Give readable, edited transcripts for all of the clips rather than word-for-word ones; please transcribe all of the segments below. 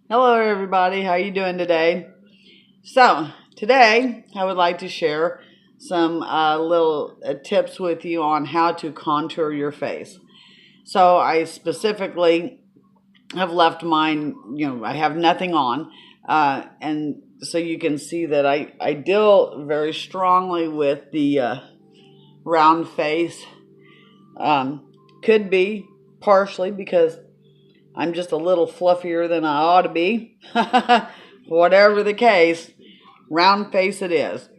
Hello everybody, how you doing today? So, today I would like to share some little tips with you on how to contour your face. So, I specifically have left mine, I have nothing on. And so you can see that I deal very strongly with the round face. Could be partially because I'm just a little fluffier than I ought to be. Whatever the case, round face it is.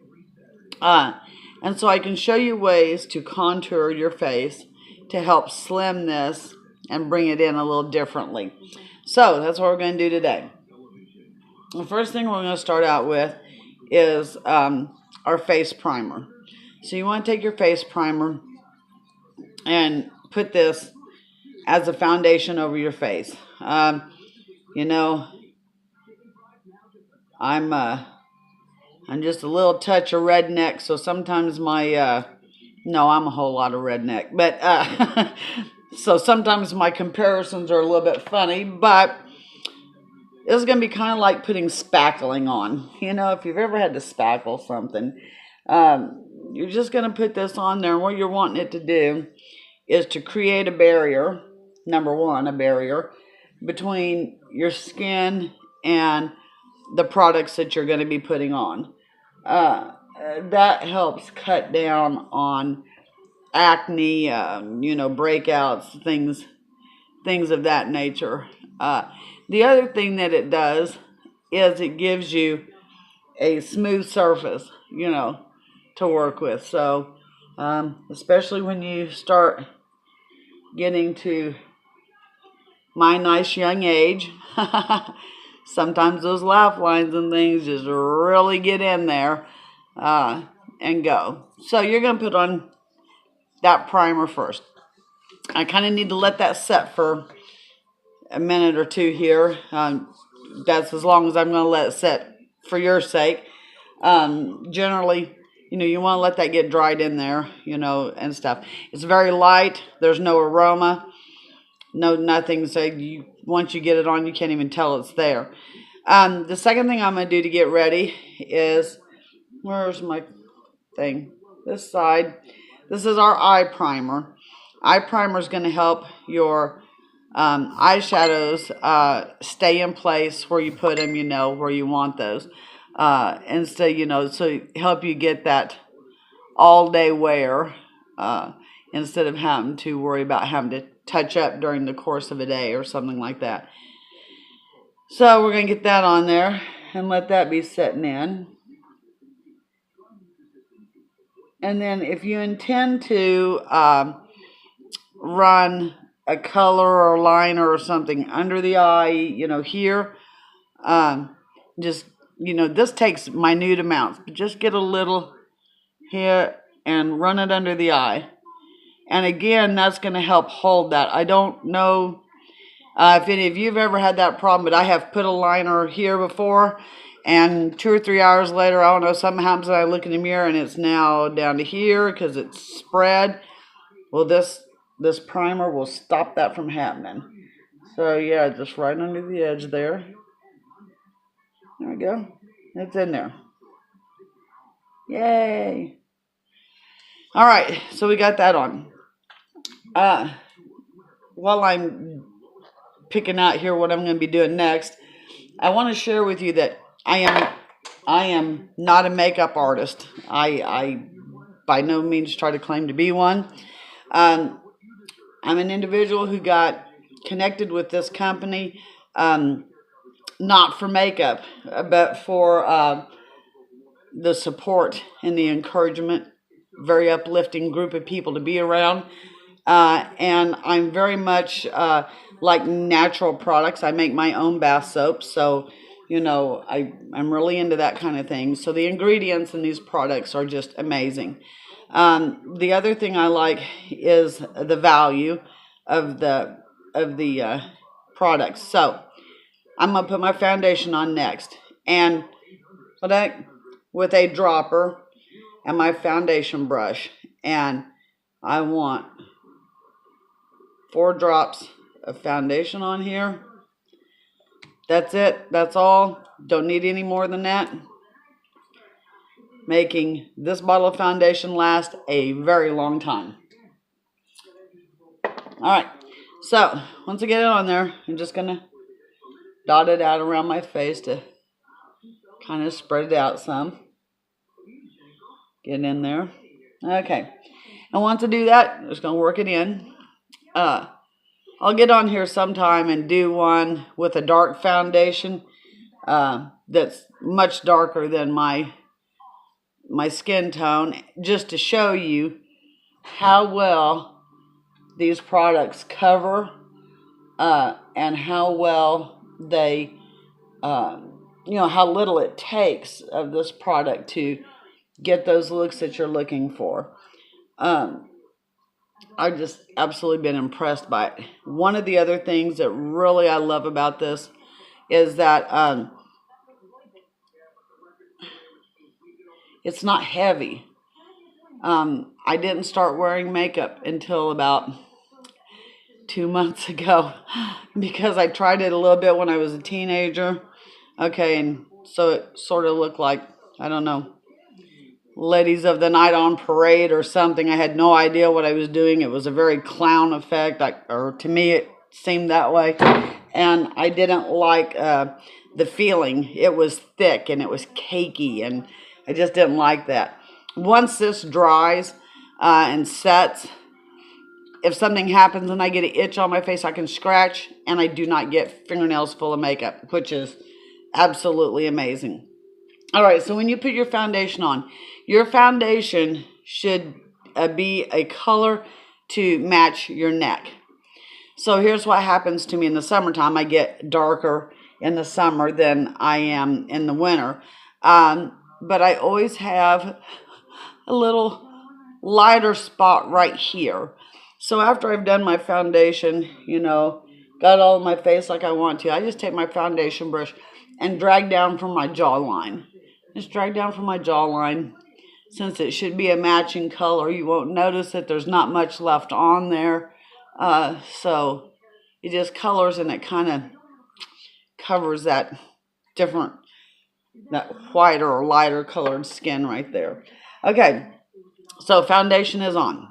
Uh, and so I can show you ways to contour your face to help slim this and bring it in a little differently. So that's what we're going to do today. The first thing we're going to start out with is our face primer. So you want to take your face primer and put this as a foundation over your face. You know, I'm I'm just a little touch of redneck, so sometimes no, I'm a whole lot of redneck, but so sometimes my comparisons are a little bit funny, but it's going to be kind of like putting spackling on. If you've ever had to spackle something, you're just going to put this on there, and what you're wanting it to do is to create a barrier, number one, a barrier between your skin and the products that you're going to be putting on. Uh, that helps cut down on acne, breakouts, things of that nature. Uh, the other thing that it does is it gives you a smooth surface, to work with. So, especially when you start getting to my nice young age, sometimes those laugh lines and things just really get in there uh, and go. So you're going to put on that primer first. I kind of need to let that set for a minute or two here. That's as long as I'm going to let it set for your sake. Generally, you want to let that get dried in there, and stuff. It's very light. There's no aroma, no nothing. So once you get it on, you can't even tell it's there. The second thing I'm going to do to get ready is, where's my thing? This side. This is our eye primer. Eye primer is going to help your eyeshadows stay in place where you put them, where you want those. And so help you get that all day wear instead of having to worry about having to touch up during the course of a day or something like that. So we're going to get that on there and let that be setting in. And then if you intend to run a color or liner or something under the eye, here, just, this takes minute amounts, but just get a little here and run it under the eye. And again, that's going to help hold that. I don't know if any of you have ever had that problem, but I have put a liner here before, and 2 or 3 hours later, I don't know, something happens and I look in the mirror and it's now down to here because it's spread. Well, this primer will stop that from happening. So yeah, just right under the edge there. There we go. It's in there. Yay. All right, so we got that on. While I'm picking out here what I'm going to be doing next, I want to share with you that I am not a makeup artist. I by no means try to claim to be one. I'm an individual who got connected with this company, not for makeup, but for the support and the encouragement. Very uplifting group of people to be around. And I'm very much like natural products. I make my own bath soaps, so I'm really into that kind of thing. So the ingredients in these products are just amazing. The other thing I like is the value of the products. So I'm gonna put my foundation on next, and with a dropper and my foundation brush, and I want 4 drops of foundation on here. That's it. That's all. Don't need any more than that. Making this bottle of foundation last a very long time. Alright, so once I get it on there, I'm just going to dot it out around my face to kind of spread it out some. Get in there. Okay, and once I do that, I'm just going to work it in. I'll get on here sometime and do one with a dark foundation that's much darker than my skin tone, just to show you how well these products cover and how well they, how little it takes of this product to get those looks that you're looking for. I've just absolutely been impressed by it. One of the other things that really I love about this is that it's not heavy. I didn't start wearing makeup until about 2 months ago because I tried it a little bit when I was a teenager. Okay, and so it sort of looked like, I don't know, Ladies of the Night on Parade or something. I had no idea what I was doing. It was a very clown effect, or to me it seemed that way. And I didn't like the feeling. It was thick and it was cakey, and I just didn't like that. Once this dries and sets, if something happens and I get an itch on my face, I can scratch, and I do not get fingernails full of makeup, which is absolutely amazing. All right, so when you put your foundation on, your foundation should be a color to match your neck. So here's what happens to me in the summertime. I get darker in the summer than I am in the winter. But I always have a little lighter spot right here. So after I've done my foundation, got all of my face like I want to, I just take my foundation brush and drag down from my jawline. Just drag down from my jawline. Since it should be a matching color, you won't notice that there's not much left on there. So it just colors, and it kind of covers that whiter or lighter colored skin right there. Okay, so foundation is on.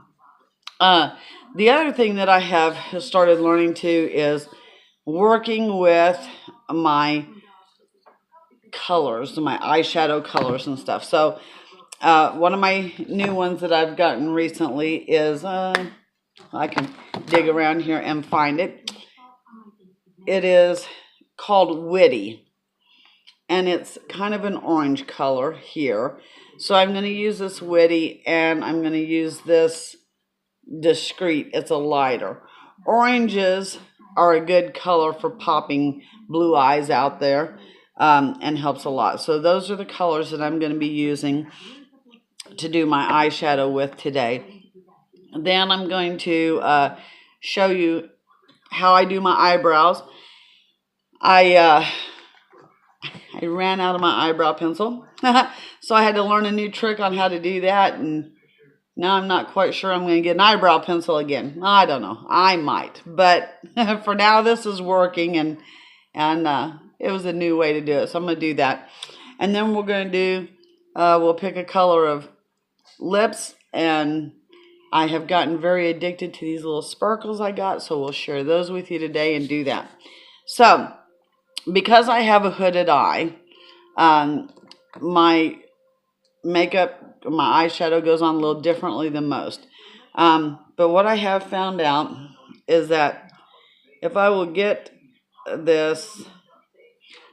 The other thing that I have started learning too is working with my colors, my eyeshadow colors and stuff. So one of my new ones that I've gotten recently is, I can dig around here and find it. It is called Witty, and it's kind of an orange color here. So I'm going to use this Witty, and I'm going to use this Discreet. It's a lighter. Oranges are a good color for popping blue eyes out there, and helps a lot. So those are the colors that I'm going to be using to do my eyeshadow with today. Then I'm going to show you how I do my eyebrows. I ran out of my eyebrow pencil, so I had to learn a new trick on how to do that, and now I'm not quite sure I'm going to get an eyebrow pencil again. I don't know. I might, but for now this is working, and it was a new way to do it, so I'm going to do that. And then we're going to do, we'll pick a color of lips, and I have gotten very addicted to these little sparkles I got, so we'll share those with you today and do that. So, because I have a hooded eye, my makeup, my eyeshadow goes on a little differently than most. But what I have found out is that if I will get this,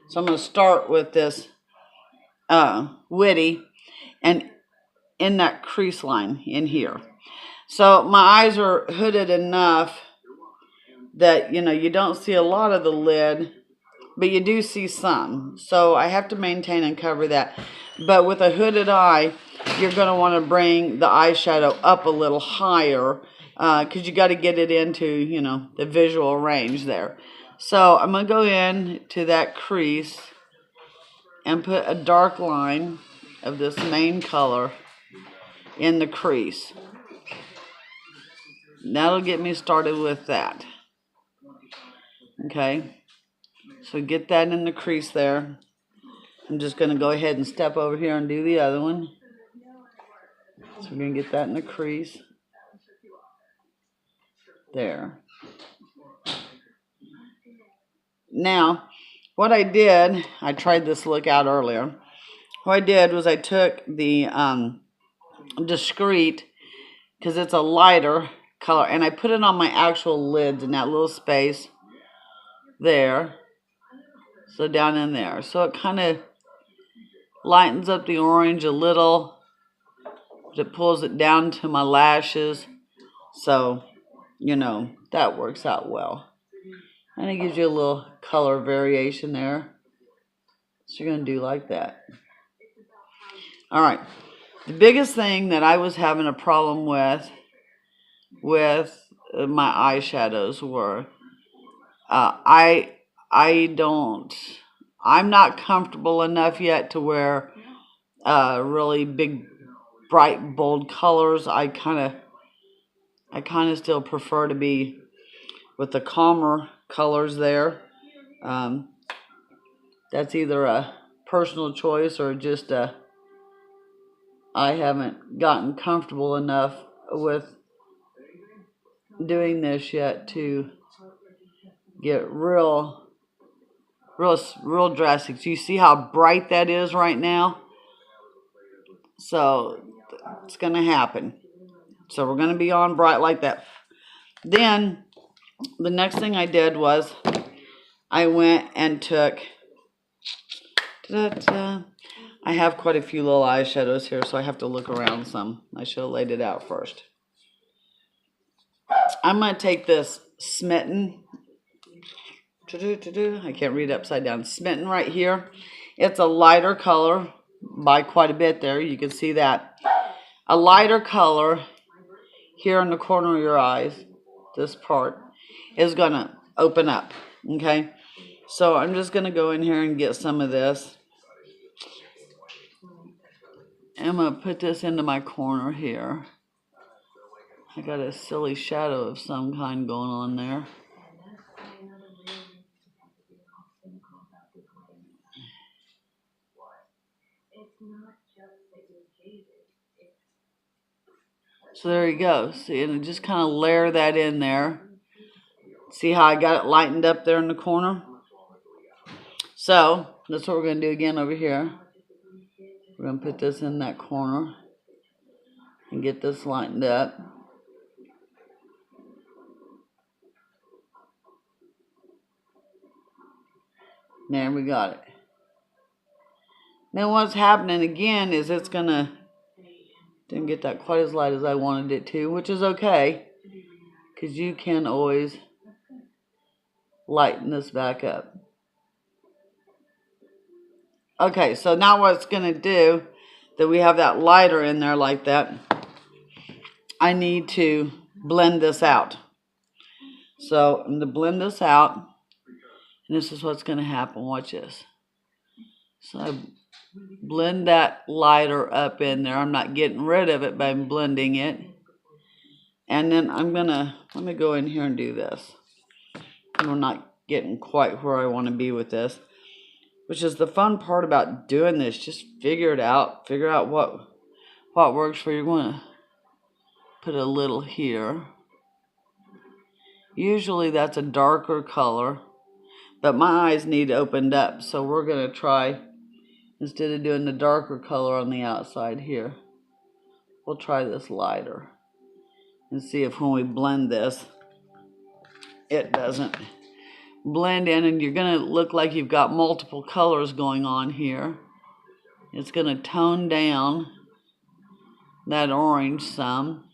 so I'm going to start with this Witty, and in that crease line in here. So my eyes are hooded enough that, you don't see a lot of the lid, but you do see some. So I have to maintain and cover that. But with a hooded eye, you're going to want to bring the eyeshadow up a little higher, because you got to get it into, the visual range there. So I'm going to go in to that crease and put a dark line of this main color in the crease. That'll get me started with that. Okay. So get that in the crease there. I'm just going to go ahead and step over here and do the other one. So we're going to get that in the crease. There. Now, what I did, I tried this look out earlier. What I did was I took the Discreet, because it's a lighter color, and I put it on my actual lids in that little space there. So down in there. So it kind of lightens up the orange a little. It pulls it down to my lashes. So, you know, that works out well. And it gives you a little color variation there. So you're going to do like that. Alright. The biggest thing that I was having a problem with my eyeshadows were I'm not comfortable enough yet to wear really big, bright, bold colors. I kind of still prefer to be with the calmer colors there. That's either a personal choice or just I haven't gotten comfortable enough with doing this yet to get real drastic. So you see how bright that is right now? So it's going to happen. So we're going to be on bright like that. Then the next thing I did was I went and took, I have quite a few little eyeshadows here, so I have to look around some. I should have laid it out first. I'm going to take this Smitten. I can't read upside down. Smitten right here. It's a lighter color by quite a bit there. You can see that. A lighter color here in the corner of your eyes, this part, is going to open up. Okay? So I'm just going to go in here and get some of this. I'm going to put this into my corner here. I got a silly shadow of some kind going on there. So there you go. See, and just kind of layer that in there. See how I got it lightened up there in the corner? So that's what we're going to do again over here. We're going to put this in that corner and get this lightened up. There we got it. Now what's happening again is it's going to, didn't get that quite as light as I wanted it to, which is okay, because you can always lighten this back up. Okay, so now what it's going to do, that we have that lighter in there like that, I need to blend this out. So I'm going to blend this out, and this is what's going to happen. Watch this. So I blend that lighter up in there. I'm not getting rid of it, but I'm blending it. And then let me go in here and do this. I'm not getting quite where I want to be with this, which is the fun part about doing this. Just figure it out. Figure out what works for you. You're going to put a little here. Usually that's a darker color, but my eyes need opened up, so we're going to try, instead of doing the darker color on the outside here, we'll try this lighter and see if when we blend this, it doesn't blend in, and you're going to look like you've got multiple colors going on here. It's going to tone down that orange some.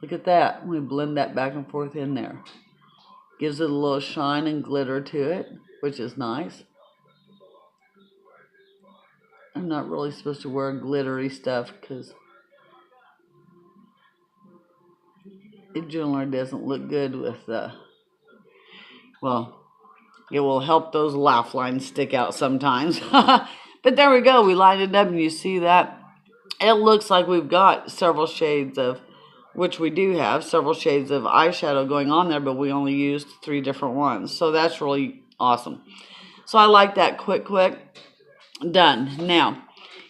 Look at that. We blend that back and forth in there. Gives it a little shine and glitter to it, which is nice. I'm not really supposed to wear glittery stuff because it generally doesn't look good with well, it will help those laugh lines stick out sometimes. But there we go. We lined it up, and you see that it looks like we've got several shades of, which we do have several shades of eyeshadow going on there, but we only used 3 different ones. So that's really Awesome. So I like that. Quick. Done. Now,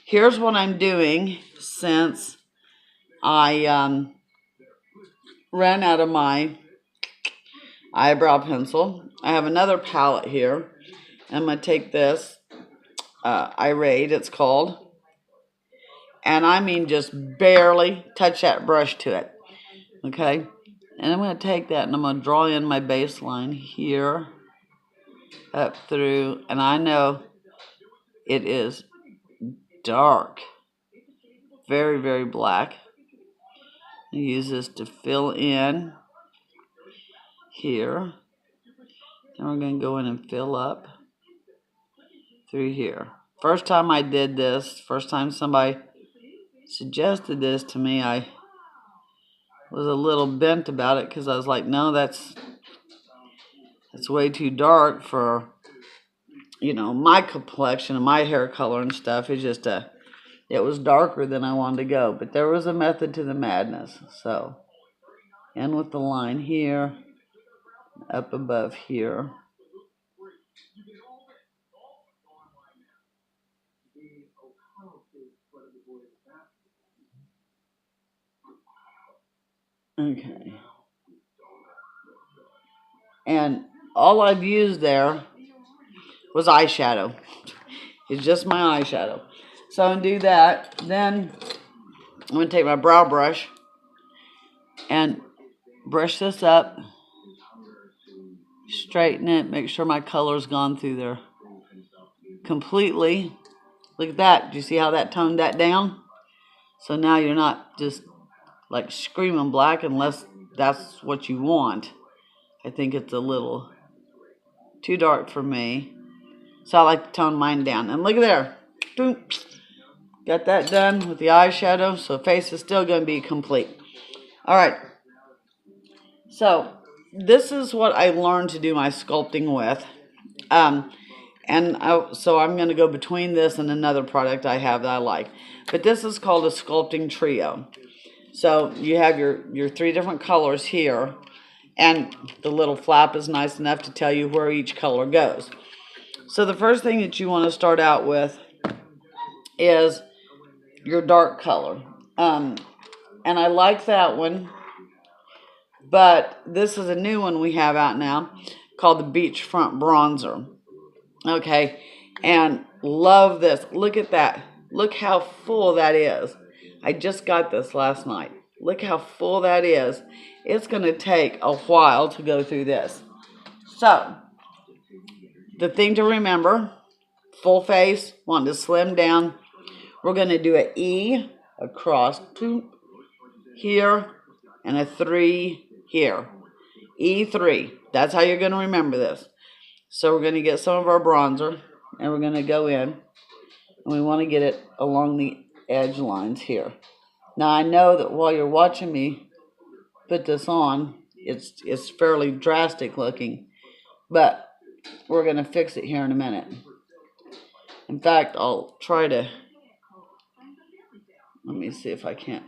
here's what I'm doing since I ran out of my eyebrow pencil. I have another palette here. I'm going to take this, Irate it's called, and I mean just barely touch that brush to it. Okay? And I'm going to take that and I'm going to draw in my baseline here, up through, and I know it is dark, very, very black. I use this to fill in here. And we're going to go in and fill up through here. First time I did this, first time somebody suggested this to me, I was a little bent about it because I was like, no, that's way too dark for, my complexion and my hair color and stuff. It's just it was darker than I wanted to go. But there was a method to the madness. So, in with the line here, up above here. Okay. And all I've used there was eyeshadow. It's just my eyeshadow. So I'm going to do that. Then I'm going to take my brow brush and brush this up. Straighten it. Make sure my color's gone through there completely. Look at that. Do you see how that toned that down? So now you're not just like screaming black unless that's what you want. I think it's a little too dark for me. So I like to tone mine down. And look at there. Boom. Got that done with the eyeshadow. So face is still going to be complete. All right. So this is what I learned to do my sculpting with. So I'm going to go between this and another product I have that I like. But this is called a sculpting trio. So you have your three different colors here. And the little flap is nice enough to tell you where each color goes. So the first thing that you want to start out with is your dark color. And I like that one. But this is a new one we have out now called the Beachfront Bronzer. Okay, and love this. Look at that. Look how full that is. I just got this last night. Look how full that is. It's going to take a while to go through this. So, the thing to remember, full face, want to slim down. We're going to do an E across here and a 3 here. E3. That's how you're going to remember this. So we're going to get some of our bronzer and we're going to go in and we want to get it along the edge lines here. Now I know that while you're watching me put this on, it's fairly drastic looking, but we're going to fix it here in a minute. In fact, I'll try to, let me see if I can't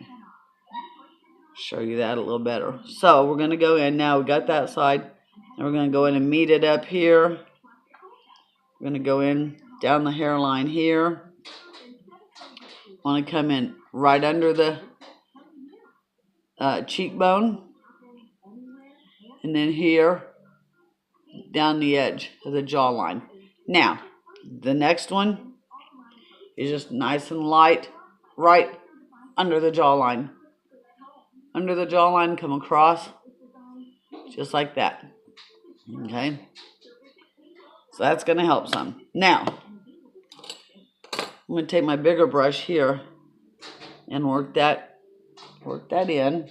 show you that a little better. So we're going to go in now. We got that side and we're going to go in and meet it up here. We're going to go in down the hairline here. Want to come in right under the cheekbone. And then here, down the edge of the jawline. Now, the next one is just nice and light, right under the jawline. Under the jawline, come across, just like that. Okay? So that's going to help some. Now, I'm going to take my bigger brush here and work that in.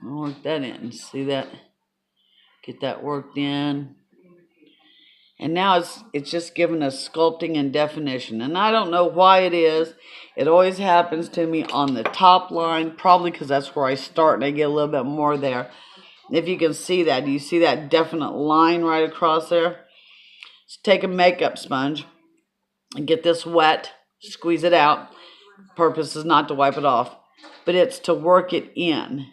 Work that in. See that? Get that worked in. And now it's just giving us sculpting and definition. And I don't know why it is. It always happens to me on the top line, probably because that's where I start and I get a little bit more there. If you can see that, do you see that definite line right across there? So take a makeup sponge and get this wet, squeeze it out. Purpose is not to wipe it off, but it's to work it in.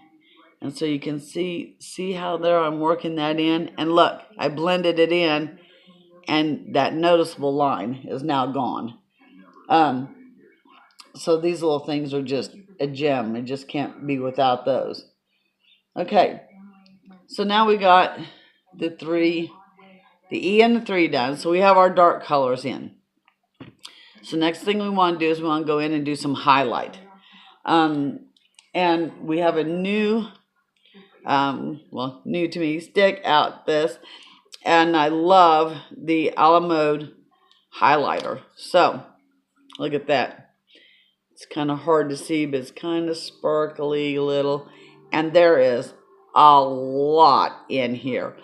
And so you can see how there I'm working that in. And look, I blended it in, and that noticeable line is now gone. So these little things are just a gem. It just can't be without those. Okay, so now we got the E and the 3 done. So we have our dark colors in. So next thing we want to do is we want to go in and do some highlight. And we have a new, new to me, stick out this. And I love the a la mode highlighter. So look at that. It's kind of hard to see, but it's kind of sparkly little. And there is a lot in here.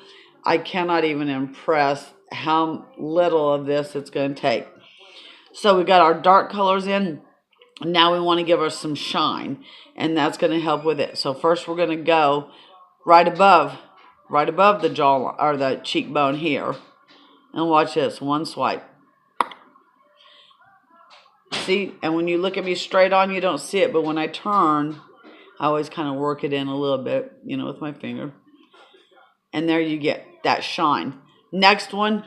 I cannot even impress how little of this it's going to take. So we got our dark colors in. Now we want to give her some shine, and that's going to help with it. So first we're going to go right above the jaw or the cheekbone here. And watch this, one swipe. See, and when you look at me straight on, you don't see it, but when I turn, I always kind of work it in a little bit, with my finger. And there you get that shine. Next one,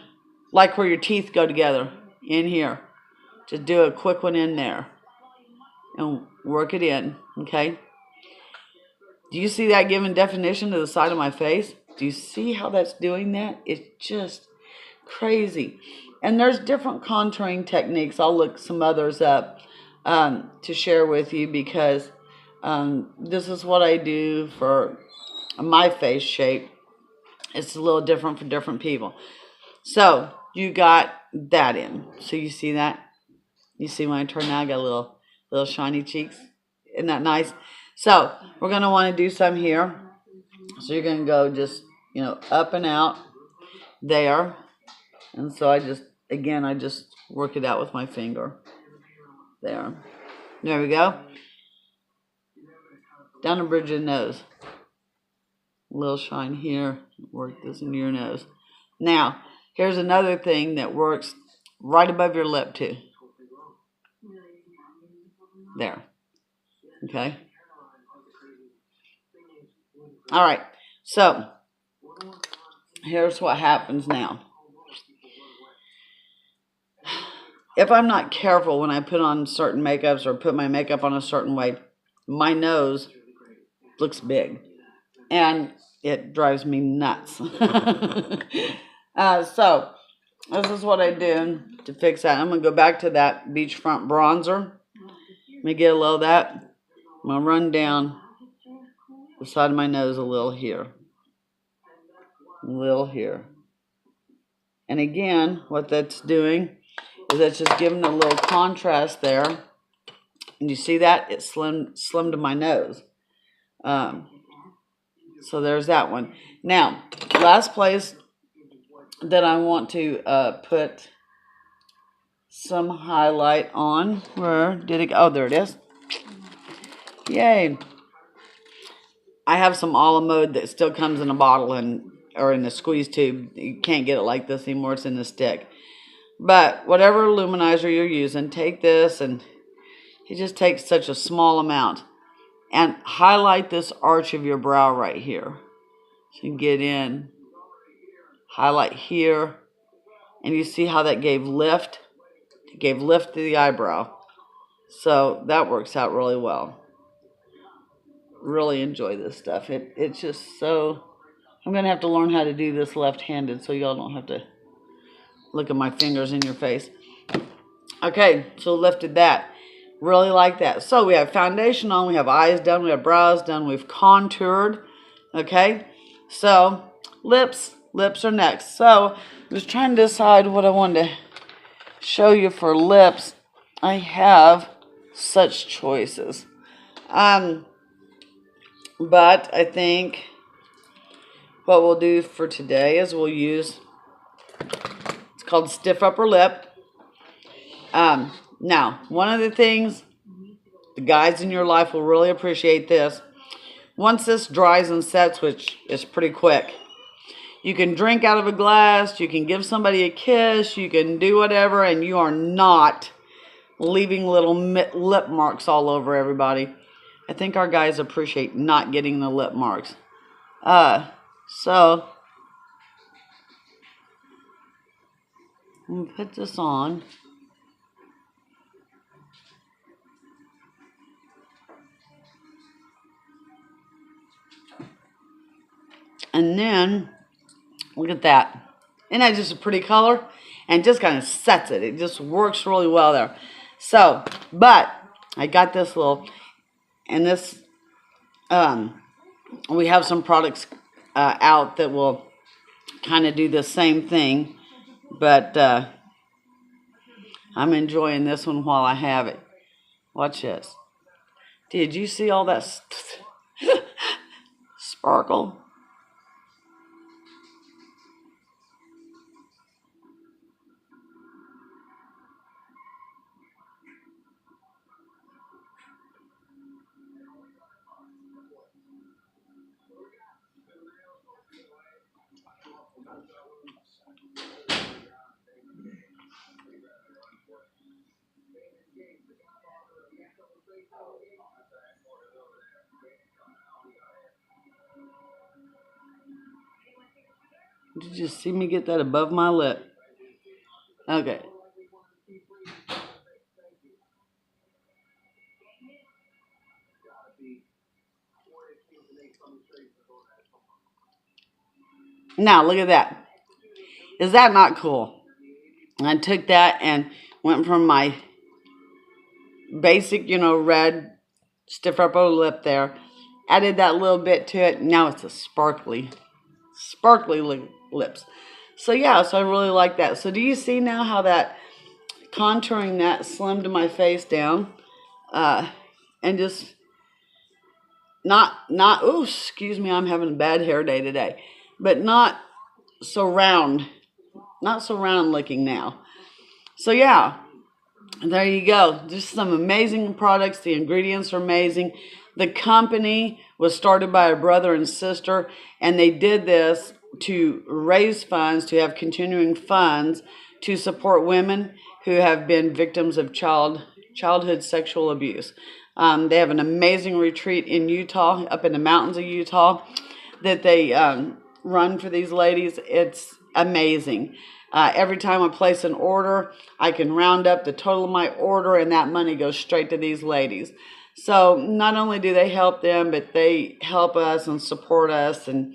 like where your teeth go together, in here. Just do a quick one in there. And work it in, okay? Do you see that giving definition to the side of my face? Do you see how that's doing that? It's just crazy. And there's different contouring techniques. I'll look some others up to share with you, because this is what I do for my face shape. It's a little different for different people. So you got that in. So you see that? You see when I turn now, I got little shiny cheeks. Isn't that nice? So we're going to want to do some here. So you're going to go just, up and out there. And so I just work it out with my finger. There we go. Down the bridge of the nose. A little shine here. Work this into your nose. Now, here's another thing that works right above your lip too. There. Okay. All right. So, here's what happens now. If I'm not careful when I put on certain makeups or put my makeup on a certain way, my nose looks big. And it drives me nuts. So, this is what I do to fix that. I'm going to go back to that beachfront bronzer. Let me get a little of that. I'm going to run down the side of my nose a little here. A little here. And again, what that's doing is that's just giving a little contrast there. And you see that? It's slim to my nose. So there's that one. Now, last place that I want to put some highlight on. Where did it go? Oh, there it is. Yay. I have some a la mode that still comes in a bottle or in a squeeze tube. You can't get it like this anymore. It's in the stick. But whatever luminizer you're using, take this, and it just takes such a small amount. And highlight this arch of your brow right here. So you can get in. Highlight here. And you see how that gave lift? It gave lift to the eyebrow. So that works out really well. Really enjoy this stuff. It's just so... I'm going to have to learn how to do this left-handed so y'all don't have to look at my fingers in your face. Okay, so lifted that. Really like that. So we have foundation on, we have eyes done, we have brows done, we've contoured. Okay, so lips are next. So I was trying to decide what I wanted to show you for lips. I have such choices. But I think what we'll do for today is we'll use, it's called Stiff Upper Lip. Now, one of the things, the guys in your life will really appreciate this. Once this dries and sets, which is pretty quick, you can drink out of a glass, you can give somebody a kiss, you can do whatever, and you are not leaving little lip marks all over everybody. I think our guys appreciate not getting the lip marks. So I'm going to put this on. And then, look at that. Isn't that just a pretty color? And just kind of sets it. It just works really well there. So, but I got this little, and this, we have some products out that will kind of do the same thing. But I'm enjoying this one while I have it. Watch this. Did you see all that sparkle? Did you see me get that above my lip? Okay. Now, look at that. Is that not cool? I took that and went from my basic, red stiff upper lip there. Added that little bit to it. Now it's a sparkly lips. So yeah, so I really like that. So do you see now how that contouring that slimmed my face down? And just not ooh, excuse me, I'm having a bad hair day today. But not so round. Not so round looking now. So yeah, there you go. Just some amazing products. The ingredients are amazing. The company was started by a brother and sister, and they did this to raise funds, to have continuing funds to support women who have been victims of childhood sexual abuse. They have an amazing retreat in Utah, up in the mountains of Utah, that they run for these ladies. It's amazing. Every time I place an order, I can round up the total of my order, and that money goes straight to these ladies. So not only do they help them, but they help us and support us and,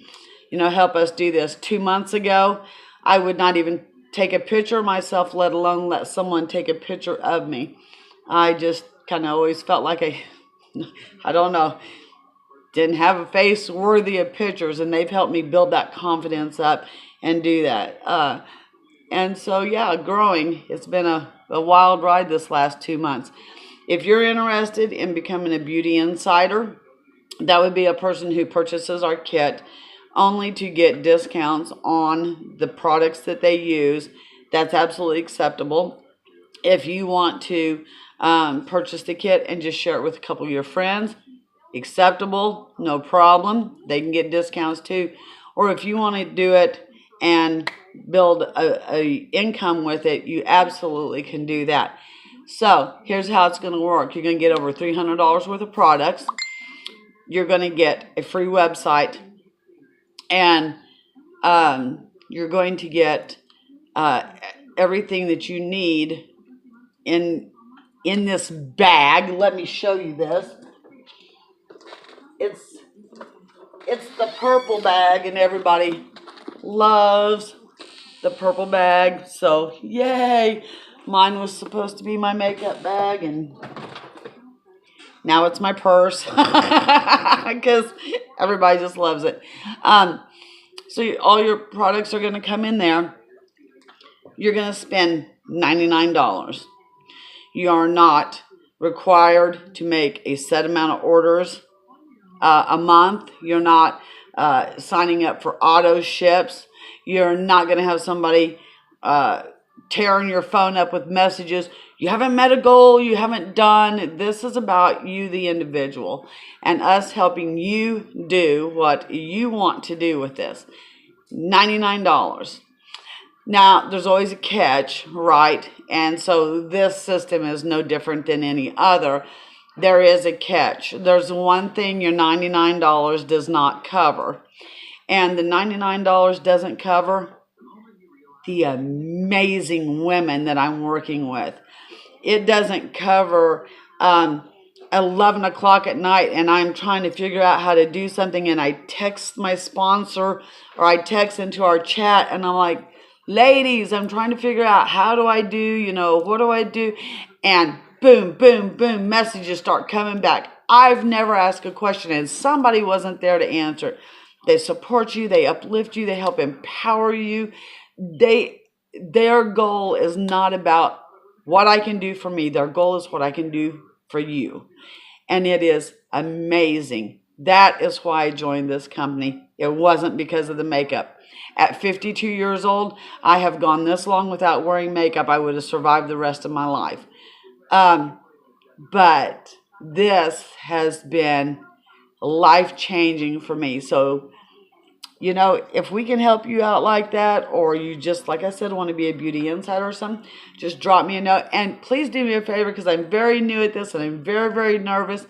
help us do this. 2 months ago, I would not even take a picture of myself, let alone let someone take a picture of me. I just kind of always felt like I don't know, didn't have a face worthy of pictures, and they've helped me build that confidence up and do that. And so, yeah, growing. It's been a wild ride this last 2 months. If you're interested in becoming a beauty insider, that would be a person who purchases our kit only to get discounts on the products that they use. That's absolutely acceptable. If you want to purchase the kit and just share it with a couple of your friends, acceptable, no problem. They can get discounts too. Or if you want to do it and build a income with it, you absolutely can do that. So here's how it's going to work. You're going to get over $300 worth of products. You're going to get a free website, and you're going to get everything that you need in this bag. Let me show you this. It's the purple bag, and everybody loves the purple bag. So yay! Mine was supposed to be my makeup bag, and now it's my purse because everybody just loves it. So all your products are going to come in there. You're going to spend $99. You are not required to make a set amount of orders a month. You're not signing up for auto ships. You're not going to have somebody tearing your phone up with messages. You haven't met a goal. You haven't done. This is about you, the individual, and us helping you do what you want to do with this. $99. Now, there's always a catch, right? And so this system is no different than any other. there is a catch. There's one thing your $99 does not cover. And the $99 doesn't cover the amazing women that I'm working with. It doesn't cover 11 o'clock at night and I'm trying to figure out how to do something and I text my sponsor or I text into our chat and I'm like, ladies, I'm trying to figure out how do I do, what do I do? And boom, boom, boom, messages start coming back. I've never asked a question and somebody wasn't there to answer it. They support you, they uplift you, they help empower you. Their goal is not about what I can do for me. Their goal is what I can do for you. And it is amazing. That is why I joined this company. It wasn't because of the makeup. At 52 years old, I have gone this long without wearing makeup. I would have survived the rest of my life. But this has been life-changing for me. So, if we can help you out like that, or you just, like I said, want to be a beauty insider or something, just drop me a note. And please do me a favor, because I'm very new at this and I'm very, very nervous.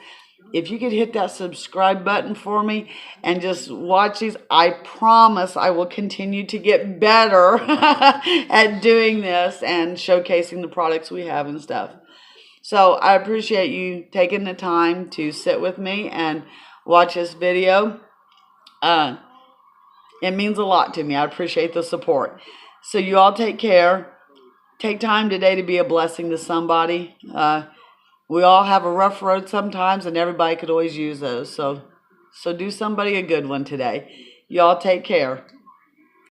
If you could hit that subscribe button for me and just watch these, I promise I will continue to get better at doing this and showcasing the products we have and stuff. So I appreciate you taking the time to sit with me and watch this video. It means a lot to me. I appreciate the support. So you all take care. Take time today to be a blessing to somebody. We all have a rough road sometimes, and everybody could always use those. So do somebody a good one today. You all take care.